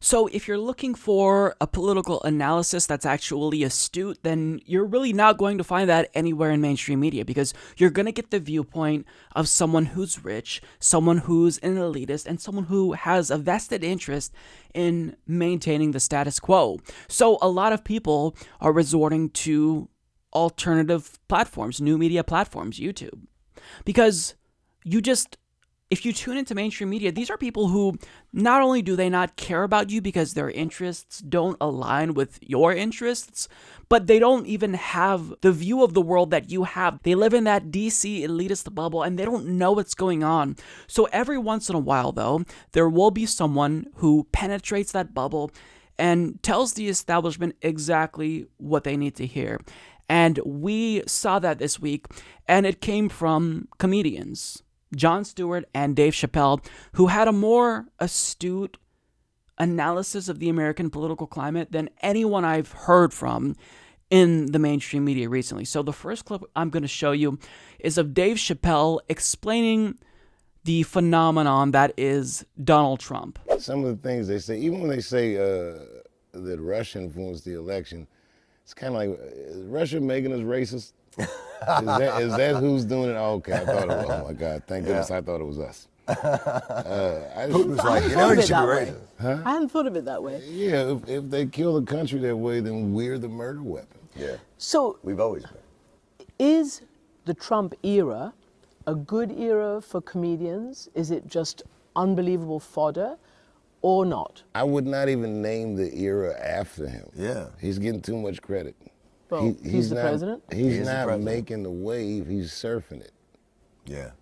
So if you're looking for a political analysis that's actually astute, then you're really not going to find that anywhere in mainstream media, because you're going to get the viewpoint of someone who's rich, someone who's an elitist, and someone who has a vested interest in maintaining the status quo. So a lot of people are resorting to alternative platforms, new media platforms, YouTube, because if you tune into mainstream media, these are people who not only do they not care about you because their interests don't align with your interests, but they don't even have the view of the world that you have. They live in that DC elitist bubble and they don't know what's going on. So every once in a while, though, there will be someone who penetrates that bubble and tells the establishment exactly what they need to hear. And we saw that this week, and it came from comedians, Jon Stewart and Dave Chappelle, who had a more astute analysis of the American political climate than anyone I've heard from in the mainstream media recently. So the first clip I'm going to show you is of Dave Chappelle explaining the phenomenon that is Donald Trump. Some of the things they say, even when they say that Russia influenced the election, it's kind of like, is Russia making us racist? Is that who's doing it? Oh, okay, I thought it was. Oh my God, thank goodness I thought it was us. Putin was like, you know, you should be racist. Huh? I hadn't thought of it that way. Yeah, if they kill the country that way, then we're the murder weapon. Yeah. So we've always been. Is the Trump era a good era for comedians? Is it just unbelievable fodder or not? I would not even name the era after him. Yeah. He's getting too much credit. Well, he's the president? He's not making the wave, he's surfing it. Yeah.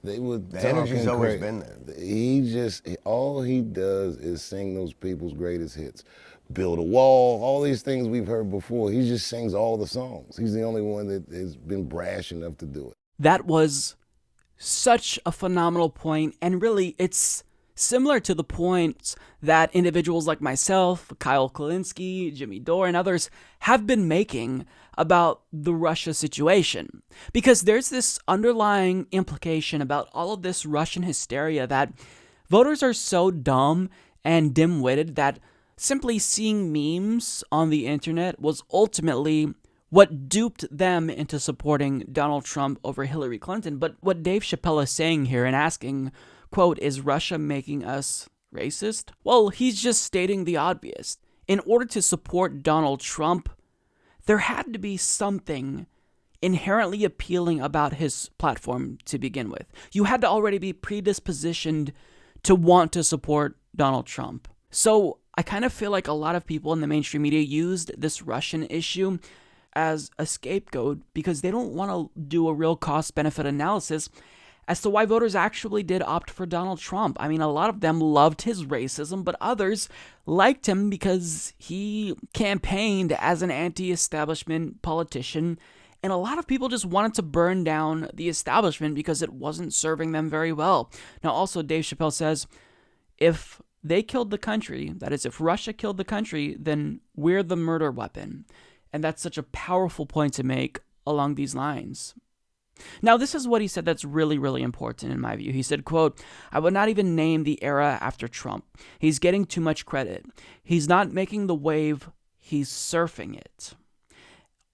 They were the energy's always been there. All he does is sing those people's greatest hits. Build a Wall, all these things we've heard before. He just sings all the songs. He's the only one that has been brash enough to do it. That was such a phenomenal point, and really it's similar to the points that individuals like myself, Kyle Kulinski, Jimmy Dore, and others have been making about the Russia situation. Because there's this underlying implication about all of this Russian hysteria that voters are so dumb and dim-witted that simply seeing memes on the internet was ultimately what duped them into supporting Donald Trump over Hillary Clinton. But what Dave Chappelle is saying here and asking, quote, is Russia making us racist? Well, he's just stating the obvious. In order to support Donald Trump, there had to be something inherently appealing about his platform to begin with. You had to already be predispositioned to want to support Donald Trump. So I kind of feel like a lot of people in the mainstream media used this Russian issue as a scapegoat because they don't want to do a real cost-benefit analysis as to why voters actually did opt for Donald Trump. I mean, a lot of them loved his racism, but others liked him because he campaigned as an anti-establishment politician, and a lot of people just wanted to burn down the establishment because it wasn't serving them very well. Now, also, Dave Chappelle says, if they killed the country, that is, if Russia killed the country, then we're the murder weapon. And that's such a powerful point to make along these lines. Now, this is what he said that's really, really important in my view. He said, quote, I would not even name the era after Trump. He's getting too much credit. He's not making the wave, he's surfing it.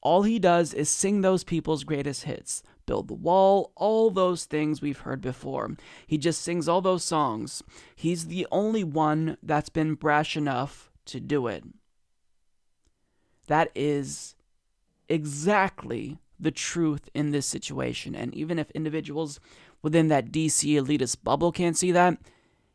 All he does is sing those people's greatest hits. Build the Wall, all those things we've heard before. He just sings all those songs. He's the only one that's been brash enough to do it. That is exactly the truth in this situation. And even if individuals within that DC elitist bubble can't see that,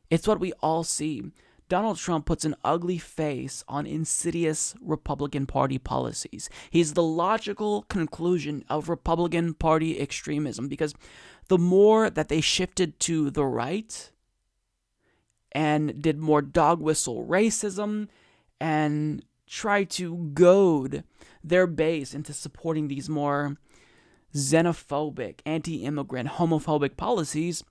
it's what we all see. Donald Trump puts an ugly face on insidious Republican Party policies. He's the logical conclusion of Republican Party extremism, because the more that they shifted to the right and did more dog whistle racism and try to goad their base into supporting these more xenophobic, anti-immigrant, homophobic policies,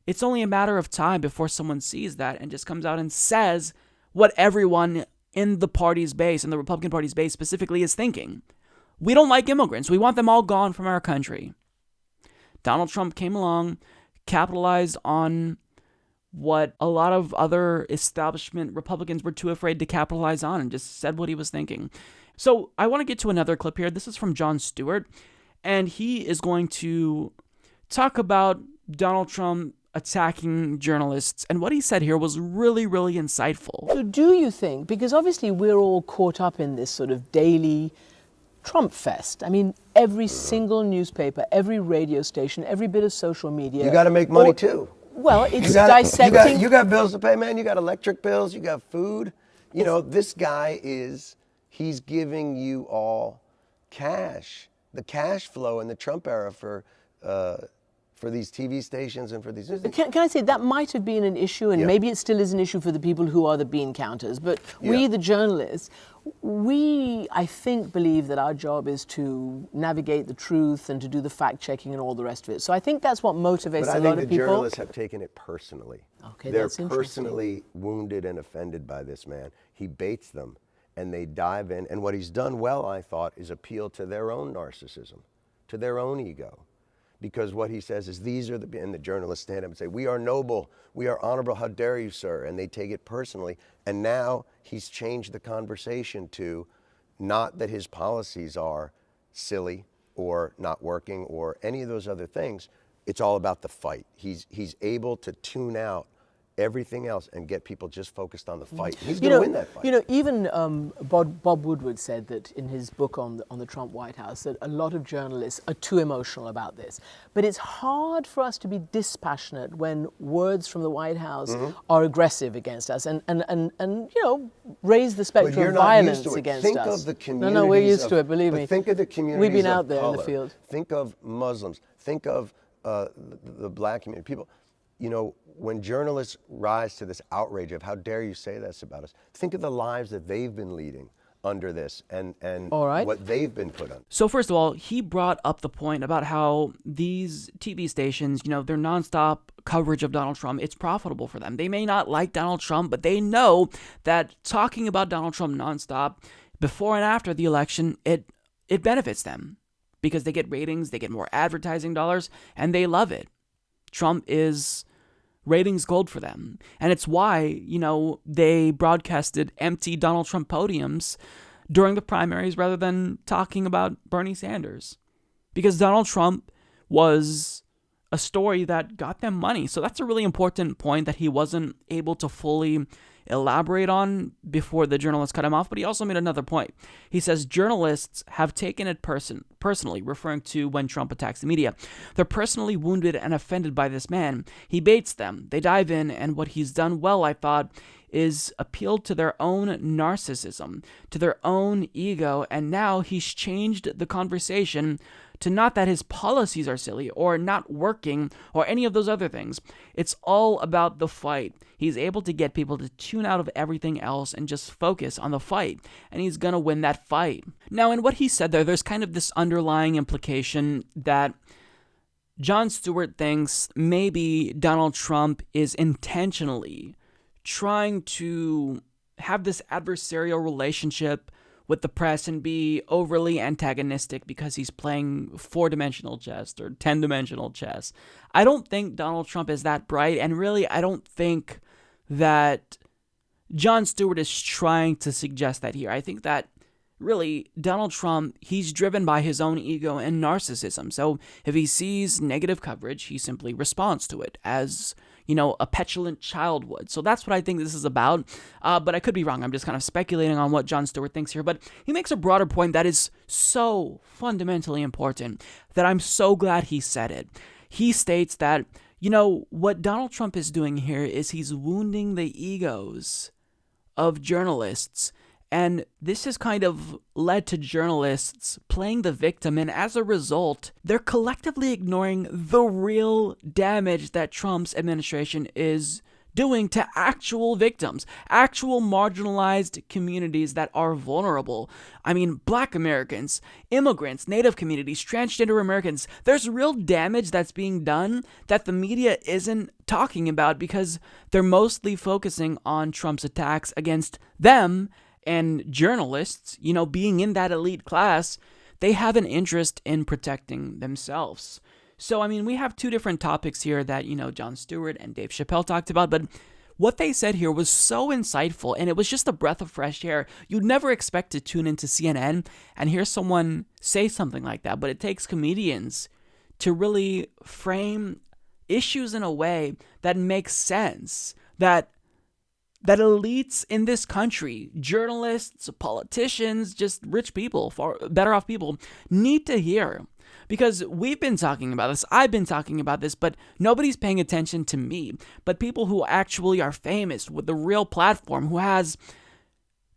it's only a matter of time before someone sees that and just comes out and says what everyone in the party's base, in the Republican Party's base specifically, is thinking. We don't like immigrants. We want them all gone from our country. Donald Trump came along, capitalized on what a lot of other establishment Republicans were too afraid to capitalize on, and just said what he was thinking. So I want to get to another clip here. This is from Jon Stewart, and he is going to talk about Donald Trump attacking journalists, and what he said here was really, really insightful. So do you think, because obviously we're all caught up in this sort of daily Trump fest. I mean, every single newspaper, every radio station, every bit of social media. You got to make money too. Well, it's dissecting. You got bills to pay, man. You got electric bills. You got food. You know, this guy he's giving you all cash. The cash flow in the Trump era for these TV stations and for these. Can I say that might have been an issue, and maybe it still is an issue for the people who are the bean counters, but we, the journalists, I think, believe that our job is to navigate the truth and to do the fact-checking and all the rest of it. So I think that's what motivates a lot of people. But I think the journalists have taken it personally. Okay, They're that's interesting. personally wounded and offended by this man. He baits them, and they dive in. And what he's done well, I thought, is appeal to their own narcissism, to their own ego. Because what he says is, and the journalists stand up and say, we are noble, we are honorable, how dare you, sir? And they take it personally. And now he's changed the conversation to not that his policies are silly or not working or any of those other things. It's all about the fight. He's able to tune out everything else and get people just focused on the fight. He's going to win that fight. You know, even Bob Woodward said that in his book on the Trump White House that a lot of journalists are too emotional about this. But it's hard for us to be dispassionate when words from the White House are aggressive against us and you know, raise the spectrum of violence against think us. Of the communities no, we're used to it, believe me. Think of the communities We've been of out there color. in the field. Think of Muslims. Think of the black community. People, you know, when journalists rise to this outrage of how dare you say this about us, think of the lives that they've been leading under this and what they've been put on. So first of all, he brought up the point about how these TV stations, you know, their nonstop coverage of Donald Trump, it's profitable for them. They may not like Donald Trump, but they know that talking about Donald Trump nonstop before and after the election, it benefits them because they get ratings, they get more advertising dollars, and they love it. Trump is ratings gold for them. And it's why, you know, they broadcasted empty Donald Trump podiums during the primaries rather than talking about Bernie Sanders. Because Donald Trump was a story that got them money. So that's a really important point that he wasn't able to fully elaborate on before the journalist cut him off. But he also made another point. He says journalists have taken it personally, referring to when Trump attacks the media. They're personally wounded and offended by this man. He baits them. They dive in, and what he's done well, I thought, is appeal to their own narcissism, to their own ego, and now he's changed the conversation to not that his policies are silly or not working or any of those other things. It's all about the fight. He's able to get people to tune out of everything else and just focus on the fight, and he's going to win that fight. Now, in what he said there's kind of this underlying implication that Jon Stewart thinks maybe Donald Trump is intentionally trying to have this adversarial relationship with the press and be overly antagonistic because he's playing 4-dimensional chess or 10-dimensional chess. I don't think Donald Trump is that bright, and really I don't think that Jon Stewart is trying to suggest that here. I think that really Donald Trump, he's driven by his own ego and narcissism. So if he sees negative coverage, he simply responds to it as, you know, a petulant child would. So that's what I think this is about. But I could be wrong. I'm just kind of speculating on what Jon Stewart thinks here. But he makes a broader point that is so fundamentally important that I'm so glad he said it. He states that, you know, what Donald Trump is doing here is he's wounding the egos of journalists. And this has kind of led to journalists playing the victim, and as a result, they're collectively ignoring the real damage that Trump's administration is doing to actual victims, actual marginalized communities that are vulnerable. I mean, Black Americans, immigrants, Native communities, transgender Americans. There's real damage that's being done that the media isn't talking about because they're mostly focusing on Trump's attacks against them. And journalists, you know, being in that elite class, they have an interest in protecting themselves. So, I mean, we have two different topics here that, Jon Stewart and Dave Chappelle talked about, but what they said here was so insightful, and it was just a breath of fresh air. You'd never expect to tune into CNN and hear someone say something like that, but it takes comedians to really frame issues in a way that makes sense, that elites in this country, journalists, politicians, just rich people, far better off people, need to hear. Because we've been talking about this, I've been talking about this, but nobody's paying attention to me. But people who actually are famous with the real platform, who has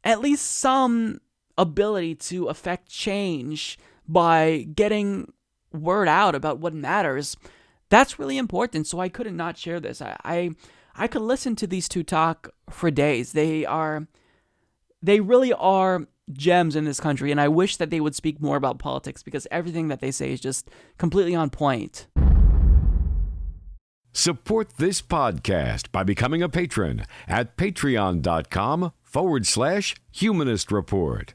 at least some ability to affect change by getting word out about what matters, that's really important. So I couldn't not share this. I could listen to these two talk for days. They really are gems in this country, and I wish that they would speak more about politics because everything that they say is just completely on point. Support this podcast by becoming a patron at patreon.com/Humanist Report.